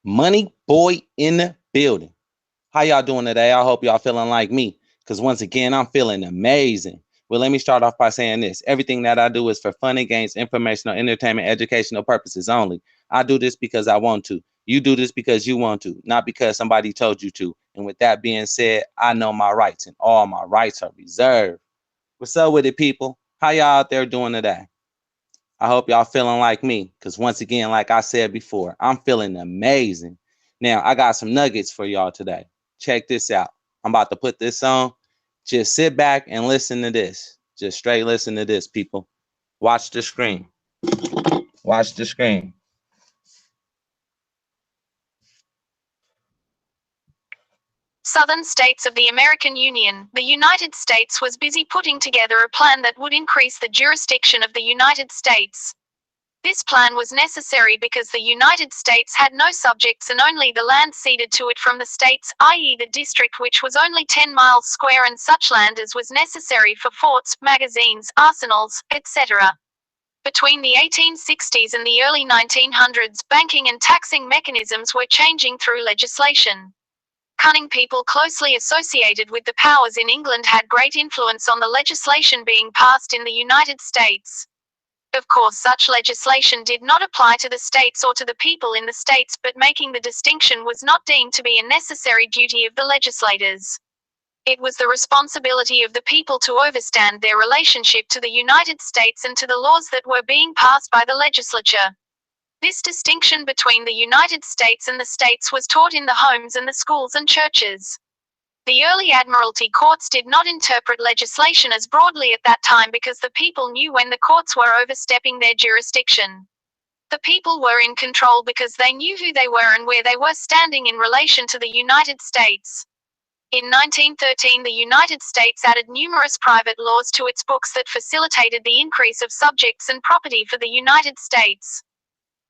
Money boy in the building. How y'all doing today? I hope y'all feeling like me, because once again, I'm feeling amazing. Well, let me start off by saying this. Everything that I do is for fun and games, informational, entertainment, educational purposes only. I do this because I want to. You do this because you want to, not because somebody told you to. And with that being said, I know my rights, and all my rights are reserved. What's up with it, people? How y'all out there doing today? I hope y'all feeling like me, because once again, like I said before, I'm feeling amazing. Now, I got some nuggets for y'all today. Check this out. I'm about to put this on. Just sit back and listen to this. Just straight listen to this, people. Watch the screen. Watch the screen. Southern states of the American Union, the United States was busy putting together a plan that would increase the jurisdiction of the United States. This plan was necessary because the United States had no subjects and only the land ceded to it from the states, i.e. the district, which was only 10 miles square, and such land as was necessary for forts, magazines, arsenals, etc. Between the 1860s and the early 1900s, banking and taxing mechanisms were changing through legislation. Cunning people closely associated with the powers in England had great influence on the legislation being passed in the United States. Of course, such legislation did not apply to the states or to the people in the states, but making the distinction was not deemed to be a necessary duty of the legislators. It was the responsibility of the people to overstand their relationship to the United States and to the laws that were being passed by the legislature. This distinction between the United States and the states was taught in the homes and the schools and churches. The early Admiralty courts did not interpret legislation as broadly at that time because the people knew when the courts were overstepping their jurisdiction. The people were in control because they knew who they were and where they were standing in relation to the United States. In 1913, the United States added numerous private laws to its books that facilitated the increase of subjects and property for the United States.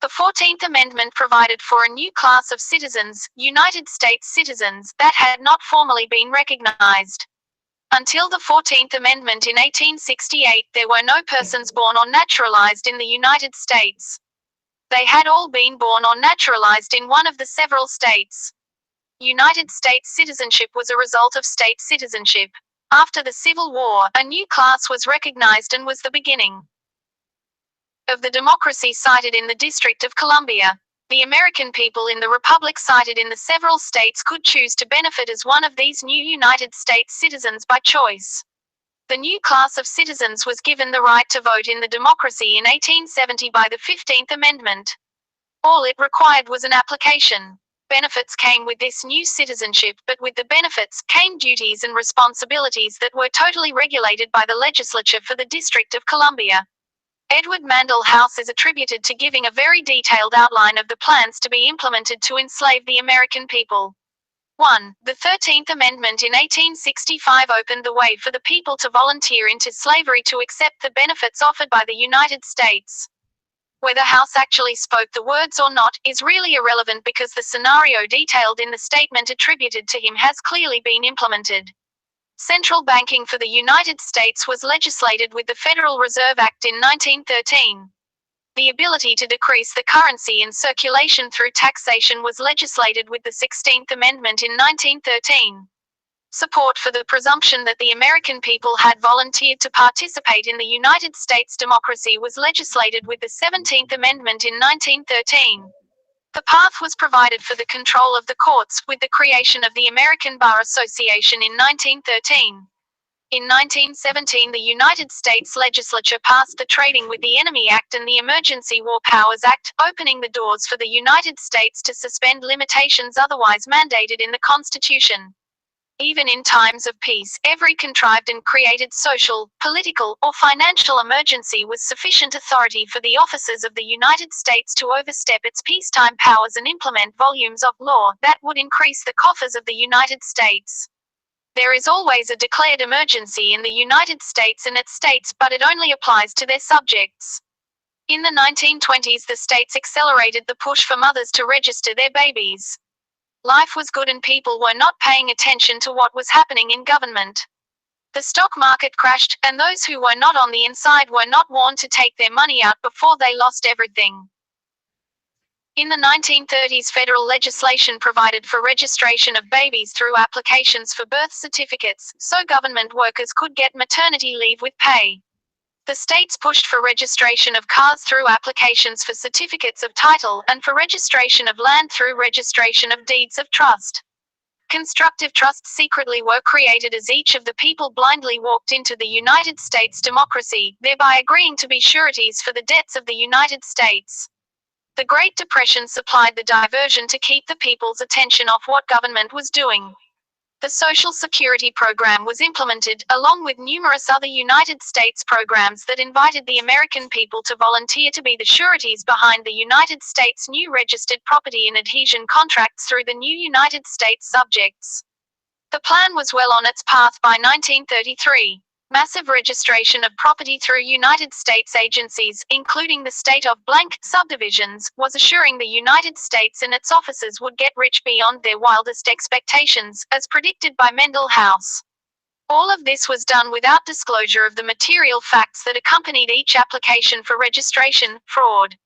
The 14th Amendment provided for a new class of citizens, United States citizens, that had not formally been recognized. Until the 14th Amendment in 1868, there were no persons born or naturalized in the United States. They had all been born or naturalized in one of the several states. United States citizenship was a result of state citizenship. After the Civil War, a new class was recognized and was the beginning of the democracy cited in the District of Columbia. The American people in the republic cited in the several states could choose to benefit as one of these new United States citizens by choice. The new class of citizens was given the right to vote in the democracy in 1870 by the 15th Amendment. All it required was an application. Benefits came with this new citizenship, but with the benefits came duties and responsibilities that were totally regulated by the legislature for the District of Columbia. Edward Mandell House is attributed to giving a very detailed outline of the plans to be implemented to enslave the American people. 1. The 13th Amendment in 1865 opened the way for the people to volunteer into slavery to accept the benefits offered by the United States. Whether House actually spoke the words or not is really irrelevant because the scenario detailed in the statement attributed to him has clearly been implemented. Central banking for the United States was legislated with the Federal Reserve Act in 1913. The ability to decrease the currency in circulation through taxation was legislated with the 16th Amendment in 1913. Support for the presumption that the American people had volunteered to participate in the United States democracy was legislated with the 17th Amendment in 1913. The path was provided for the control of the courts, with the creation of the American Bar Association in 1913. In 1917, the United States legislature passed the Trading with the Enemy Act and the Emergency War Powers Act, opening the doors for the United States to suspend limitations otherwise mandated in the Constitution. Even in times of peace, every contrived and created social, political, or financial emergency was sufficient authority for the officers of the United States to overstep its peacetime powers and implement volumes of law that would increase the coffers of the United States. There is always a declared emergency in the United States and its states, but it only applies to their subjects. In the 1920s, the states accelerated the push for mothers to register their babies. Life was good and people were not paying attention to what was happening in government. The stock market crashed, and those who were not on the inside were not warned to take their money out before they lost everything. In the 1930s, federal legislation provided for registration of babies through applications for birth certificates, so government workers could get maternity leave with pay. The states pushed for registration of cars through applications for certificates of title, and for registration of land through registration of deeds of trust. Constructive trusts secretly were created as each of the people blindly walked into the United States democracy, thereby agreeing to be sureties for the debts of the United States. The Great Depression supplied the diversion to keep the people's attention off what government was doing. The Social Security program was implemented, along with numerous other United States programs that invited the American people to volunteer to be the sureties behind the United States' new registered property and adhesion contracts through the new United States subjects. The plan was well on its path by 1933. Massive registration of property through United States agencies, including the state of blank subdivisions, was assuring the United States and its officers would get rich beyond their wildest expectations, as predicted by Mendel House. All of this was done without disclosure of the material facts that accompanied each application for registration: fraud.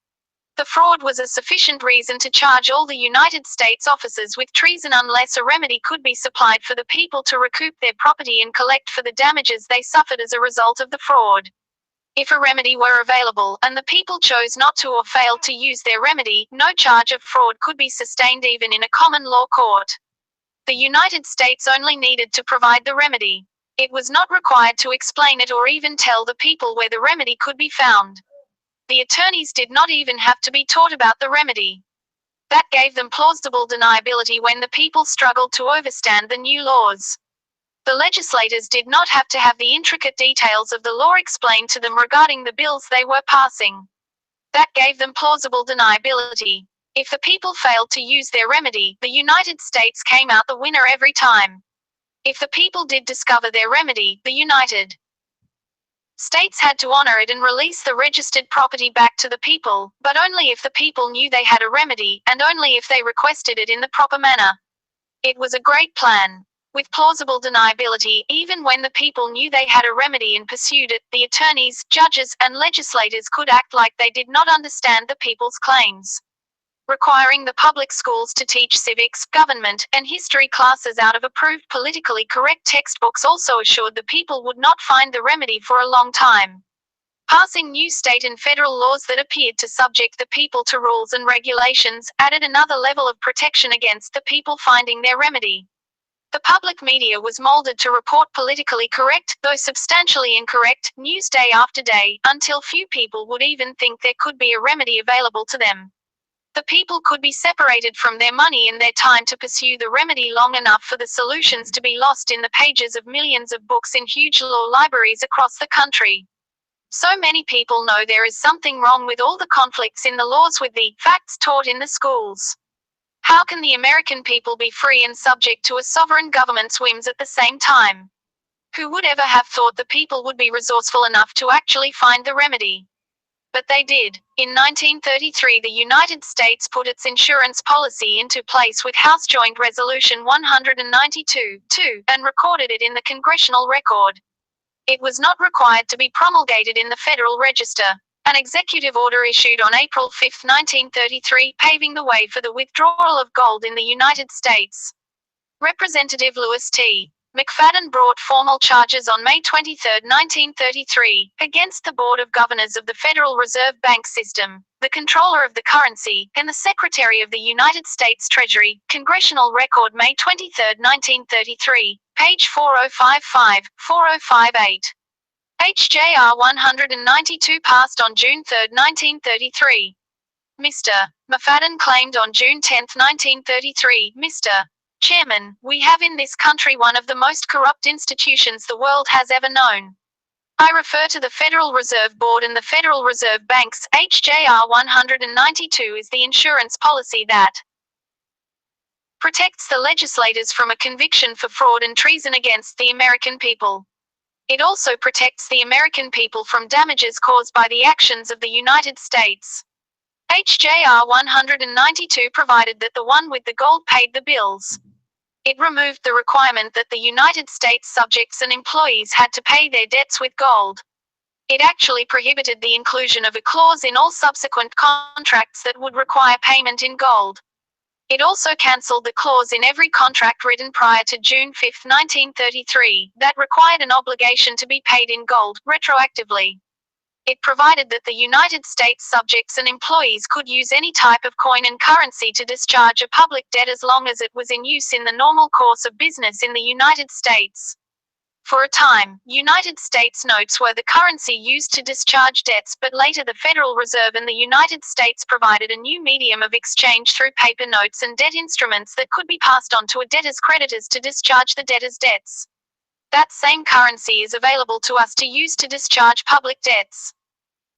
The fraud was a sufficient reason to charge all the United States officers with treason unless a remedy could be supplied for the people to recoup their property and collect for the damages they suffered as a result of the fraud. If a remedy were available, and the people chose not to or failed to use their remedy, no charge of fraud could be sustained even in a common law court. The United States only needed to provide the remedy. It was not required to explain it or even tell the people where the remedy could be found. The attorneys did not even have to be taught about the remedy. That gave them plausible deniability when the people struggled to overstand the new laws. The legislators did not have to have the intricate details of the law explained to them regarding the bills they were passing. That gave them plausible deniability. If the people failed to use their remedy, the United States came out the winner every time. If the people did discover their remedy, the United States had to honor it and release the registered property back to the people, but only if the people knew they had a remedy, and only if they requested it in the proper manner. It was a great plan. With plausible deniability, even when the people knew they had a remedy and pursued it, the attorneys, judges, and legislators could act like they did not understand the people's claims. Requiring the public schools to teach civics, government, and history classes out of approved politically correct textbooks also assured the people would not find the remedy for a long time. Passing new state and federal laws that appeared to subject the people to rules and regulations added another level of protection against the people finding their remedy. The public media was molded to report politically correct, though substantially incorrect, news day after day, until few people would even think there could be a remedy available to them. The people could be separated from their money and their time to pursue the remedy long enough for the solutions to be lost in the pages of millions of books in huge law libraries across the country. So many people know there is something wrong with all the conflicts in the laws with the facts taught in the schools. How can the American people be free and subject to a sovereign government's whims at the same time? Who would ever have thought the people would be resourceful enough to actually find the remedy? But they did. In 1933, the United States put its insurance policy into place with House Joint Resolution 192-2, and recorded it in the Congressional Record. It was not required to be promulgated in the Federal Register. An executive order issued on April 5, 1933, paving the way for the withdrawal of gold in the United States. Representative Lewis T. McFadden brought formal charges on May 23, 1933, against the Board of Governors of the Federal Reserve Bank System, the Comptroller of the Currency, and the Secretary of the United States Treasury. Congressional Record, May 23, 1933, page 4055-4058. HJR 192 passed on June 3, 1933. Mr. McFadden claimed on June 10, 1933, Mr. Chairman, we have in this country one of the most corrupt institutions the world has ever known. I refer to the Federal Reserve Board and the Federal Reserve Banks. HJR 192 is the insurance policy that protects the legislators from a conviction for fraud and treason against the American people. It also protects the American people from damages caused by the actions of the United States. HJR 192 provided that the one with the gold paid the bills. It removed the requirement that the United States subjects and employees had to pay their debts with gold. It actually prohibited the inclusion of a clause in all subsequent contracts that would require payment in gold. It also cancelled the clause in every contract written prior to June 5, 1933, that required an obligation to be paid in gold, retroactively. It provided that the United States subjects and employees could use any type of coin and currency to discharge a public debt as long as it was in use in the normal course of business in the United States. For a time, United States notes were the currency used to discharge debts, but later the Federal Reserve and the United States provided a new medium of exchange through paper notes and debt instruments that could be passed on to a debtor's creditors to discharge the debtor's debts. That same currency is available to us to use to discharge public debts.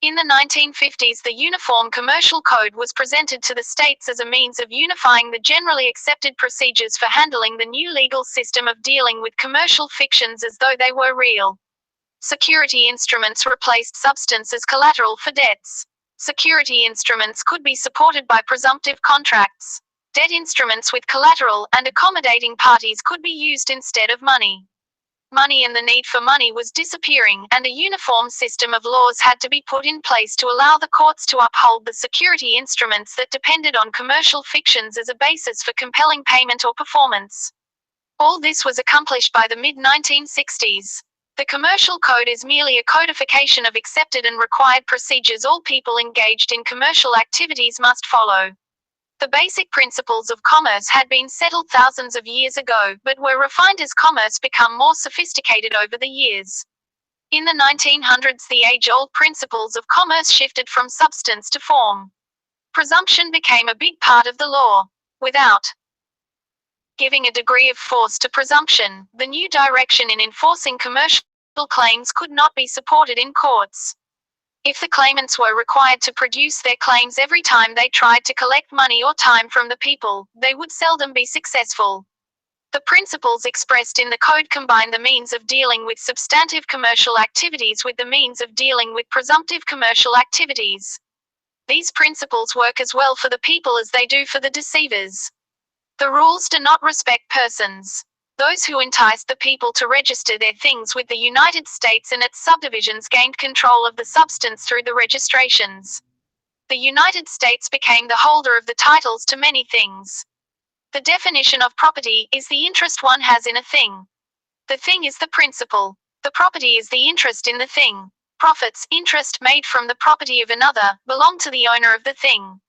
In the 1950s, the Uniform Commercial Code was presented to the states as a means of unifying the generally accepted procedures for handling the new legal system of dealing with commercial fictions as though they were real. Security instruments replaced substance as collateral for debts. Security instruments could be supported by presumptive contracts. Debt instruments with collateral and accommodating parties could be used instead of money. Money and the need for money was disappearing, and a uniform system of laws had to be put in place to allow the courts to uphold the security instruments that depended on commercial fictions as a basis for compelling payment or performance. All this was accomplished by the mid-1960s. The Commercial Code is merely a codification of accepted and required procedures all people engaged in commercial activities must follow. The basic principles of commerce had been settled thousands of years ago, but were refined as commerce became more sophisticated over the years. In the 1900s, the age-old principles of commerce shifted from substance to form. Presumption became a big part of the law. Without giving a degree of force to presumption, the new direction in enforcing commercial claims could not be supported in courts. If the claimants were required to produce their claims every time they tried to collect money or time from the people, they would seldom be successful. The principles expressed in the code combine the means of dealing with substantive commercial activities with the means of dealing with presumptive commercial activities. These principles work as well for the people as they do for the deceivers. The rules do not respect persons. Those who enticed the people to register their things with the United States and its subdivisions gained control of the substance through the registrations. The United States became the holder of the titles to many things. The definition of property is the interest one has in a thing. The thing is the principal. The property is the interest in the thing. Profits, interest made from the property of another, belong to the owner of the thing.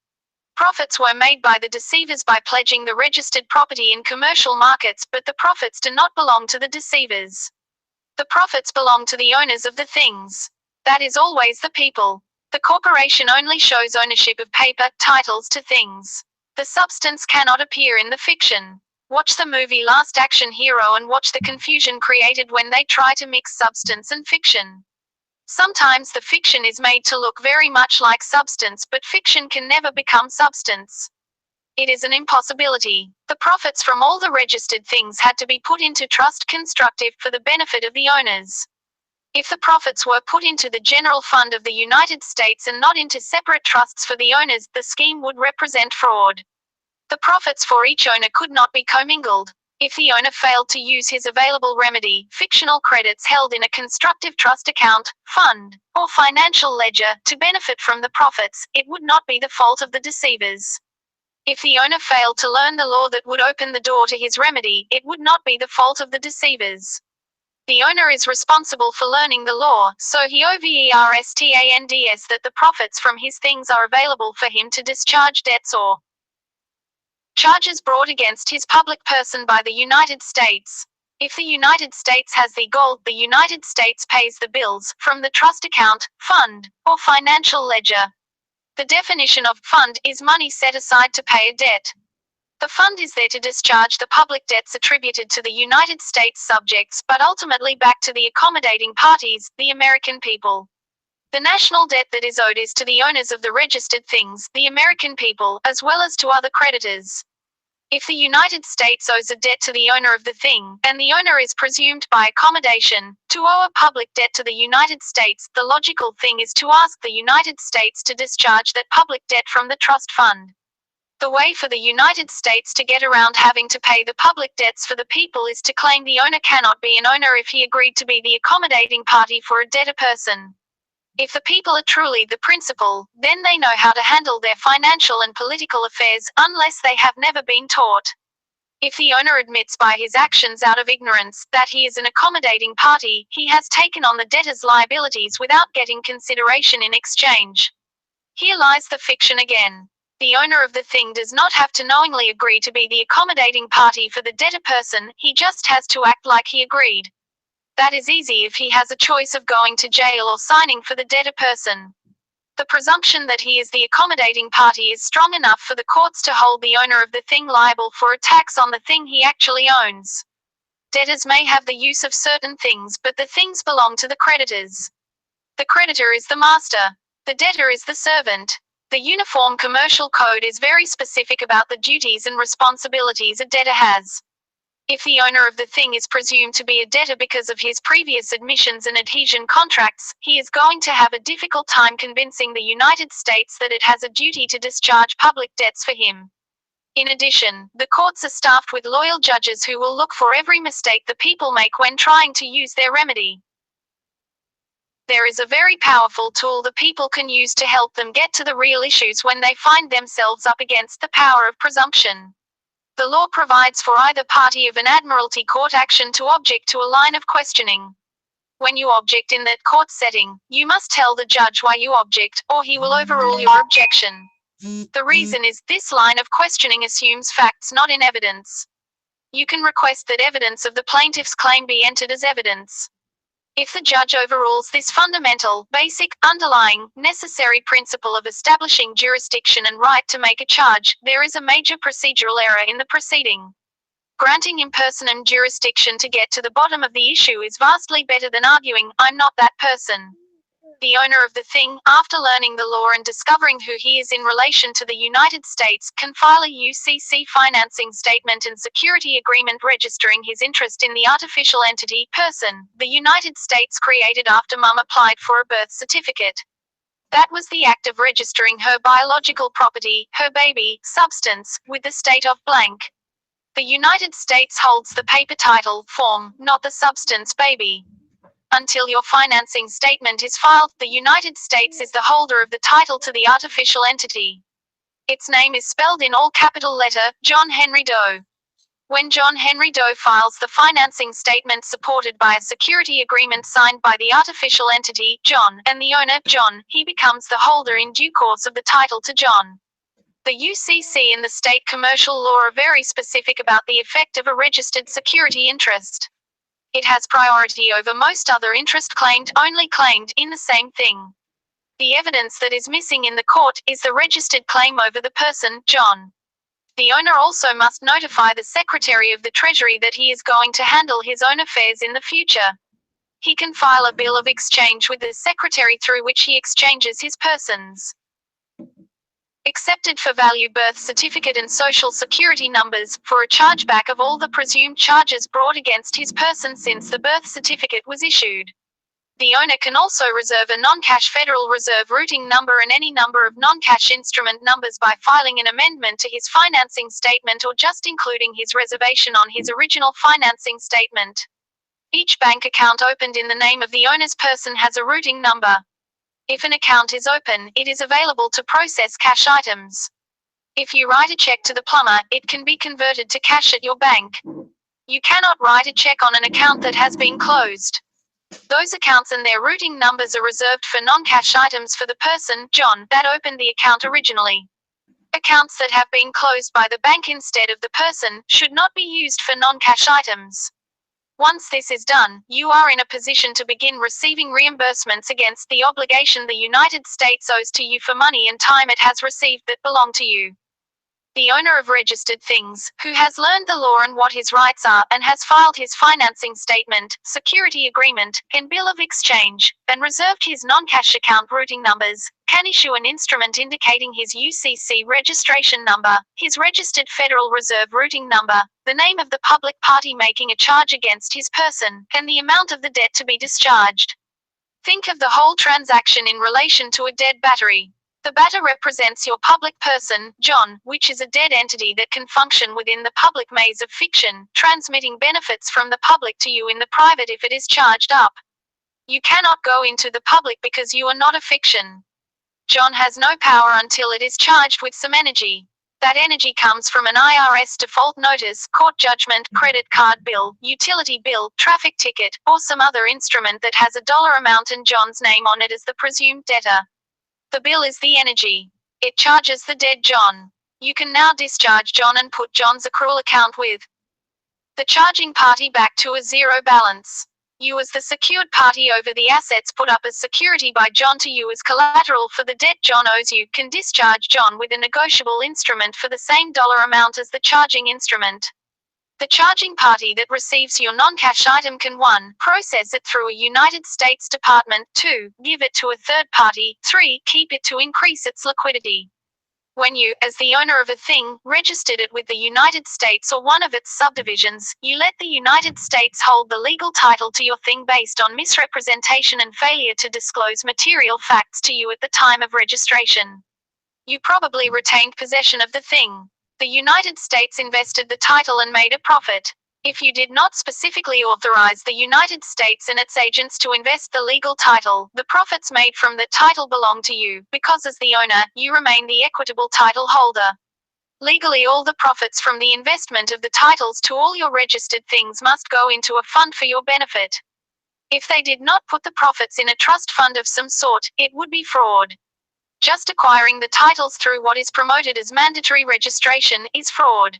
Profits were made by the deceivers by pledging the registered property in commercial markets, but the profits do not belong to the deceivers. The profits belong to the owners of the things. That is always the people. The corporation only shows ownership of paper, titles to things. The substance cannot appear in the fiction. Watch the movie Last Action Hero and watch the confusion created when they try to mix substance and fiction. Sometimes the fiction is made to look very much like substance, but fiction can never become substance. It is an impossibility. The profits from all the registered things had to be put into trust constructive for the benefit of the owners. If the profits were put into the general fund of the United States and not into separate trusts for the owners, the scheme would represent fraud. The profits for each owner could not be commingled. If the owner failed to use his available remedy, fictional credits held in a constructive trust account, fund, or financial ledger, to benefit from the profits, it would not be the fault of the deceivers. If the owner failed to learn the law that would open the door to his remedy, it would not be the fault of the deceivers. The owner is responsible for learning the law, so he overstands that the profits from his things are available for him to discharge debts or charges brought against his public person by the United States. If the United States has the gold, the United States pays the bills from the trust account, fund, or financial ledger. The definition of fund is money set aside to pay a debt. The fund is there to discharge the public debts attributed to the United States subjects, but ultimately back to the accommodating parties, the American people. The national debt that is owed is to the owners of the registered things, the American people, as well as to other creditors. If the United States owes a debt to the owner of the thing, and the owner is presumed by accommodation to owe a public debt to the United States, the logical thing is to ask the United States to discharge that public debt from the trust fund. The way for the United States to get around having to pay the public debts for the people is to claim the owner cannot be an owner if he agreed to be the accommodating party for a debtor person. If the people are truly the principal, then they know how to handle their financial and political affairs, unless they have never been taught. If the owner admits by his actions out of ignorance that he is an accommodating party, he has taken on the debtor's liabilities without getting consideration in exchange. Here lies the fiction again. The owner of the thing does not have to knowingly agree to be the accommodating party for the debtor person, he just has to act like he agreed. That is easy if he has a choice of going to jail or signing for the debtor person. The presumption that he is the accommodating party is strong enough for the courts to hold the owner of the thing liable for a tax on the thing he actually owns. Debtors may have the use of certain things, but the things belong to the creditors. The creditor is the master. The debtor is the servant. The Uniform Commercial Code is very specific about the duties and responsibilities a debtor has. If the owner of the thing is presumed to be a debtor because of his previous admissions and adhesion contracts, he is going to have a difficult time convincing the United States that it has a duty to discharge public debts for him. In addition, the courts are staffed with loyal judges who will look for every mistake the people make when trying to use their remedy. There is a very powerful tool the people can use to help them get to the real issues when they find themselves up against the power of presumption. The law provides for either party of an admiralty court action to object to a line of questioning. When you object in that court setting, you must tell the judge why you object, or he will overrule your objection. The reason is, this line of questioning assumes facts not in evidence. You can request that evidence of the plaintiff's claim be entered as evidence. If the judge overrules this fundamental, basic, underlying, necessary principle of establishing jurisdiction and right to make a charge, there is a major procedural error in the proceeding. Granting in personam jurisdiction to get to the bottom of the issue is vastly better than arguing, "I'm not that person." The owner of the thing, after learning the law and discovering who he is in relation to the United States, can file a UCC financing statement and security agreement registering his interest in the artificial entity, person, the United States created after Mum applied for a birth certificate. That was the act of registering her biological property, her baby, substance, with the state of blank. The United States holds the paper title, form, not the substance, baby. Until your financing statement is filed, the United States is the holder of the title to the artificial entity. Its name is spelled in all capital letter, John Henry Doe. When John Henry Doe files the financing statement supported by a security agreement signed by the artificial entity, John, and the owner, John, he becomes the holder in due course of the title to John. The UCC and the state commercial law are very specific about the effect of a registered security interest. It has priority over most other interest claimed, only claimed, in the same thing. The evidence that is missing in the court is the registered claim over the person, John. The owner also must notify the Secretary of the Treasury that he is going to handle his own affairs in the future. He can file a bill of exchange with the Secretary through which he exchanges his persons. Accepted for value birth certificate and social security numbers, for a chargeback of all the presumed charges brought against his person since the birth certificate was issued. The owner can also reserve a non-cash Federal Reserve routing number and any number of non-cash instrument numbers by filing an amendment to his financing statement or just including his reservation on his original financing statement. Each bank account opened in the name of the owner's person has a routing number. If an account is open, it is available to process cash items. If you write a check to the plumber, it can be converted to cash at your bank. You cannot write a check on an account that has been closed. Those accounts and their routing numbers are reserved for non-cash items for the person, John, that opened the account originally. Accounts that have been closed by the bank instead of the person should not be used for non-cash items. Once this is done, you are in a position to begin receiving reimbursements against the obligation the United States owes to you for money and time it has received that belong to you. The owner of registered things, who has learned the law and what his rights are, and has filed his financing statement, security agreement, and bill of exchange, and reserved his non-cash account routing numbers, can issue an instrument indicating his UCC registration number, his registered Federal Reserve routing number, the name of the public party making a charge against his person, and the amount of the debt to be discharged. Think of the whole transaction in relation to a dead battery. The batter represents your public person, John, which is a dead entity that can function within the public maze of fiction, transmitting benefits from the public to you in the private if it is charged up. You cannot go into the public because you are not a fiction. John has no power until it is charged with some energy. That energy comes from an IRS default notice, court judgment, credit card bill, utility bill, traffic ticket, or some other instrument that has a dollar amount and John's name on it as the presumed debtor. The bill is the energy. It charges the dead John. You can now discharge John and put John's accrual account with the charging party back to a zero balance. You as the secured party over the assets put up as security by John to you as collateral for the debt John owes you can discharge John with a negotiable instrument for the same dollar amount as the charging instrument. The charging party that receives your non-cash item can 1. Process it through a United States department, 2. Give it to a third party, 3. Keep it to increase its liquidity. When you, as the owner of a thing, registered it with the United States or one of its subdivisions, you let the United States hold the legal title to your thing based on misrepresentation and failure to disclose material facts to you at the time of registration. You probably retained possession of the thing. The United States invested the title and made a profit. If you did not specifically authorize the United States and its agents to invest the legal title, the profits made from the title belong to you, because as the owner, you remain the equitable title holder. Legally, all the profits from the investment of the titles to all your registered things must go into a fund for your benefit. If they did not put the profits in a trust fund of some sort, it would be fraud. Just acquiring the titles through what is promoted as mandatory registration is fraud.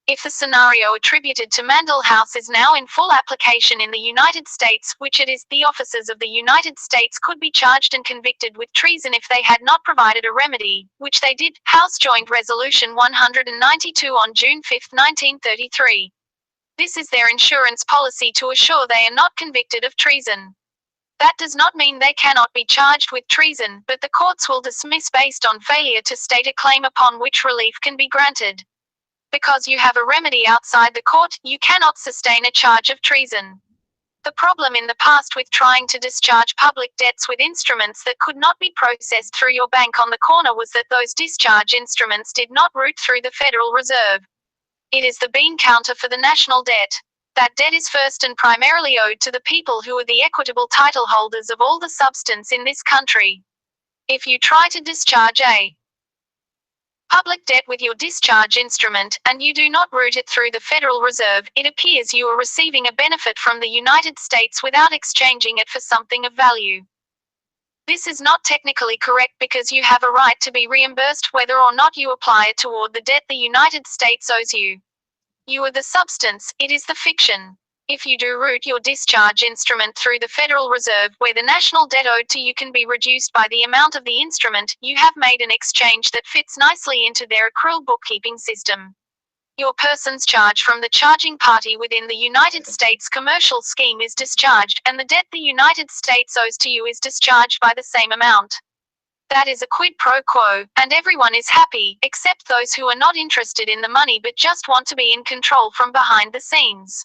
If the scenario attributed to Mandel House is now in full application in the United States, which it is, the officers of the United States could be charged and convicted with treason if they had not provided a remedy, which they did. House Joint Resolution 192 on June 5, 1933. This is their insurance policy to assure they are not convicted of treason. That does not mean they cannot be charged with treason, but the courts will dismiss based on failure to state a claim upon which relief can be granted. Because you have a remedy outside the court, you cannot sustain a charge of treason. The problem in the past with trying to discharge public debts with instruments that could not be processed through your bank on the corner was that those discharge instruments did not route through the Federal Reserve. It is the bean counter for the national debt. That debt is first and primarily owed to the people who are the equitable title holders of all the substance in this country. If you try to discharge a public debt with your discharge instrument, and you do not route it through the Federal Reserve, it appears you are receiving a benefit from the United States without exchanging it for something of value. This is not technically correct because you have a right to be reimbursed whether or not you apply it toward the debt the United States owes you. You are the substance, it is the fiction. If you do route your discharge instrument through the Federal Reserve where the national debt owed to you can be reduced by the amount of the instrument, you have made an exchange that fits nicely into their accrual bookkeeping system. Your person's charge from the charging party within the United States commercial scheme is discharged, and the debt the United States owes to you is discharged by the same amount. That is a quid pro quo, and everyone is happy, except those who are not interested in the money but just want to be in control from behind the scenes.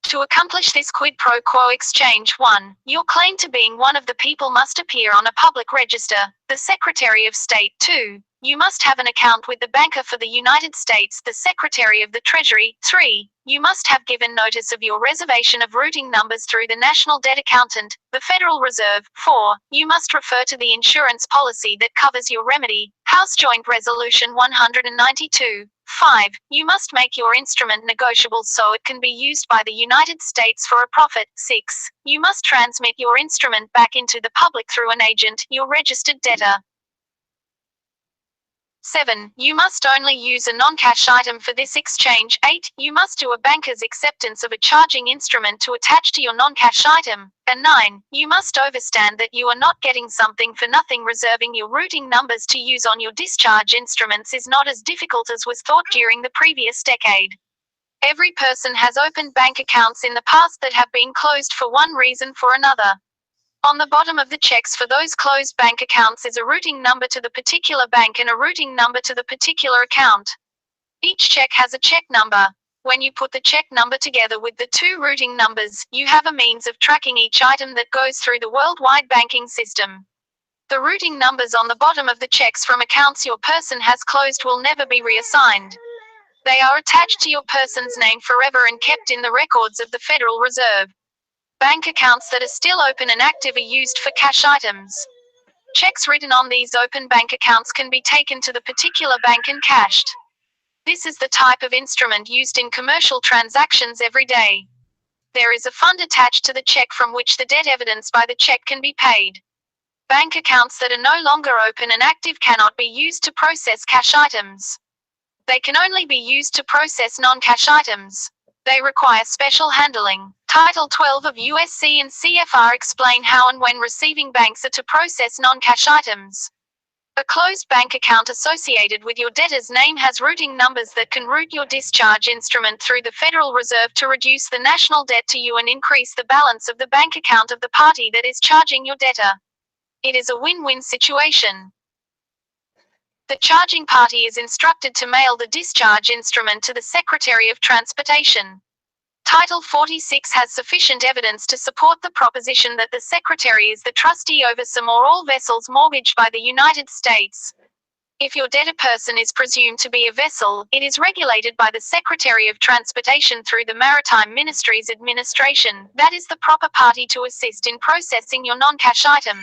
To accomplish this quid pro quo exchange, 1. Your claim to being one of the people must appear on a public register, the Secretary of State. 2. You must have an account with the banker for the United States, the Secretary of the Treasury. 3. You must have given notice of your reservation of routing numbers through the National Debt Accountant, the Federal Reserve. 4. You must refer to the insurance policy that covers your remedy, House Joint Resolution 192. 5. You must make your instrument negotiable so it can be used by the United States for a profit. 6. You must transmit your instrument back into the public through an agent, your registered debtor. 7. You must only use a non-cash item for this exchange. 8. You must do a banker's acceptance of a charging instrument to attach to your non-cash item. And 9. You must understand that you are not getting something for nothing. Reserving your routing numbers to use on your discharge instruments is not as difficult as was thought during the previous decade. Every person has opened bank accounts in the past that have been closed for one reason or another. On the bottom of the checks for those closed bank accounts is a routing number to the particular bank and a routing number to the particular account. Each check has a check number. When you put the check number together with the two routing numbers, you have a means of tracking each item that goes through the worldwide banking system. The routing numbers on the bottom of the checks from accounts your person has closed will never be reassigned. They are attached to your person's name forever and kept in the records of the Federal Reserve. Bank accounts that are still open and active are used for cash items. Checks written on these open bank accounts can be taken to the particular bank and cashed. This is the type of instrument used in commercial transactions every day. There is a fund attached to the check from which the debt evidenced by the check can be paid. Bank accounts that are no longer open and active cannot be used to process cash items. They can only be used to process non-cash items. They require special handling. Title 12 of USC and CFR explain how and when receiving banks are to process non-cash items. A closed bank account associated with your debtor's name has routing numbers that can route your discharge instrument through the Federal Reserve to reduce the national debt to you and increase the balance of the bank account of the party that is charging your debtor. It is a win-win situation. The charging party is instructed to mail the discharge instrument to the Secretary of Transportation. Title 46 has sufficient evidence to support the proposition that the Secretary is the trustee over some or all vessels mortgaged by the United States. If your debtor person is presumed to be a vessel, it is regulated by the Secretary of Transportation through the Maritime Ministry's administration. That is the proper party to assist in processing your non-cash item.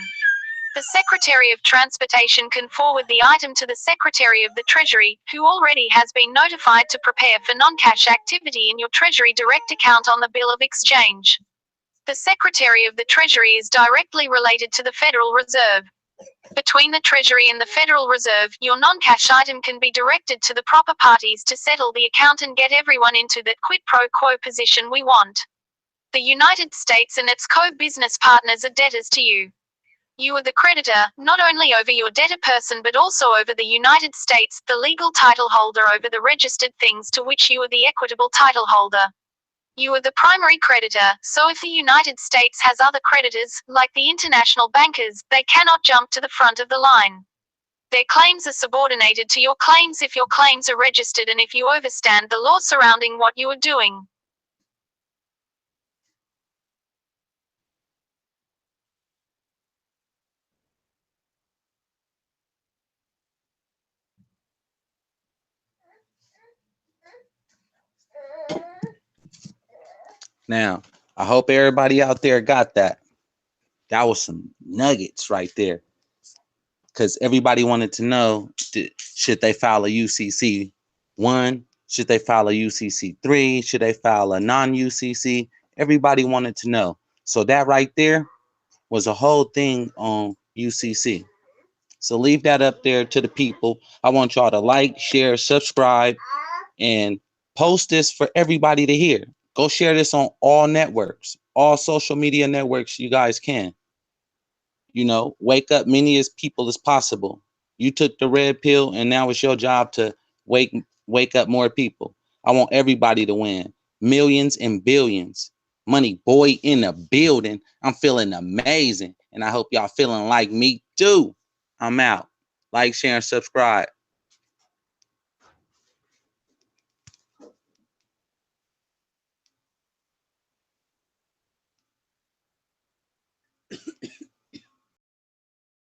The Secretary of Transportation can forward the item to the Secretary of the Treasury, who already has been notified to prepare for non-cash activity in your Treasury direct account on the bill of exchange. The Secretary of the Treasury is directly related to the Federal Reserve. Between the Treasury and the Federal Reserve, your non-cash item can be directed to the proper parties to settle the account and get everyone into that quid pro quo position we want. The United States and its co-business partners are debtors to you. You are the creditor, not only over your debtor person but also over the United States, the legal title holder over the registered things to which you are the equitable title holder. You are the primary creditor, so if the United States has other creditors, like the international bankers, they cannot jump to the front of the line. Their claims are subordinated to your claims if your claims are registered and if you overstand the law surrounding what you are doing. Now, I hope everybody out there got that. That was some nuggets right there. Because everybody wanted to know, should they file a UCC1? Should they file a UCC3? Should they file a non-UCC? Everybody wanted to know. So that right there was a whole thing on UCC. So leave that up there to the people. I want y'all to like, share, subscribe, and post this for everybody to hear. Go share this on all networks, all social media networks you guys can. You know, wake up many as people as possible. You took the red pill and now it's your job to wake up more people. I want everybody to win. Millions and billions. Money boy in the building. I'm feeling amazing. And I hope y'all feeling like me too. I'm out. Like, share, and subscribe.